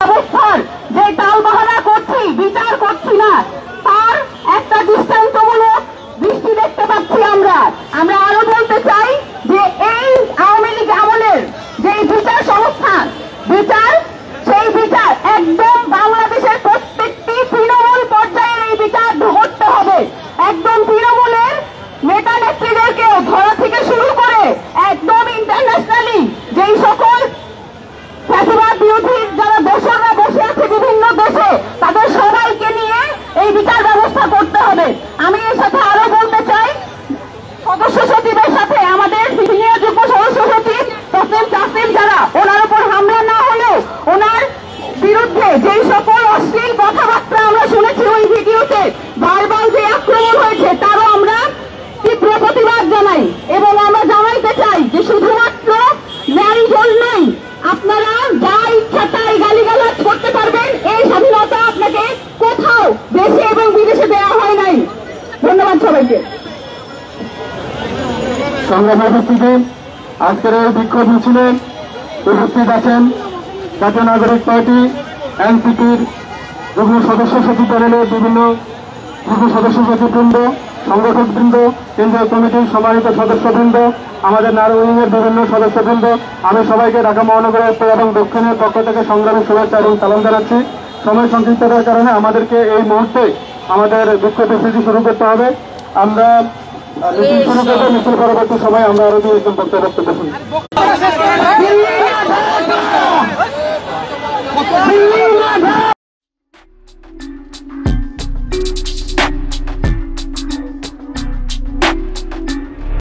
অবস্থার যে টালবাহানা করছি, বিচার করছি না, তার একটা দৃষ্টান্তমূলক দৃষ্টি দেখতে পাচ্ছি আমরা। আমরা আরো বলতে চাই যে এই আওয়ামী লীগ আমলের যে বিচার সংস্থা, সেই বিচার একদম বাংলাদেশের প্রত্যেকটি তৃণমূল পর্যায়ে এই বিচার করতে হবে। একদম তৃণমূলের নেতা নেত্রীদেরকেও ধরা থেকে শুরু করে একদম ইন্টারন্যাশনালি যেই সকল ফ্যাসিবাদ বিরোধী যারা দোষররা বসে আছে বিভিন্ন দেশে, তাদের সবাইকে নিয়ে এই বিচার ব্যবস্থা করতে হবে। আমি এর সাথে আরো বলতে চাই, সদস্য সচিবের সাথে আমাদের সিনিয়র যুগ্ম সদস্য সচিব তাসনিম যারা, ওনার উপর হামলা না হলেও ওনার বিরুদ্ধে যেই সকল অশ্লীল কথাবার্তা আমরা শুনেছি ওই ভিডিওতে, বারবার যে আক্রমণ হয়েছে, তারও আমরা তীব্র প্রতিবাদ জানাই। এবং আমরা জানাইতে চাই যে শুধুমাত্র ন্যায় জন্যই আপনারা যা ইচ্ছা তাই গালিগালাজ করতে পারবেন, এই স্বাধীনতা আপনাকে কোথাও দেশে এবং বিদেশে দেওয়া হয় নাই। ধন্যবাদ সবাইকে। সংগ্রামী উপস্থিতি, আজকের এই বিক্ষোভ মিছিলে উপস্থিত আছেন জাতীয় নাগরিক পার্টি এনসিপির যুগ্ম সদস্য সচিব প্যানেলের বিভিন্ন যুগ্ম সদস্য সচিববৃন্দ, সংগঠকবৃন্দ, কেন্দ্রীয় কমিটির সম্মানিত সদস্যবৃন্দ, আমাদের নারুইং এর বিভিন্ন সদস্যবৃন্দ, আমি সবাইকে ঢাকা মহানগর উত্তর এবং দক্ষিণের পক্ষ থেকে সংগ্রামী শুভেচ্ছা এবং সালাম জানাচ্ছি। সময় সংক্ষিপ্ততার কারণে আমাদেরকে এই মুহূর্তে আমাদের বিক্ষোভ মিছিলটি শুরু করতে হবে। আমরা মিছিল শুরু করবো, মিছিল পরবর্তী সময় আমরা আরো দুই একজন বক্তব্য শুনি।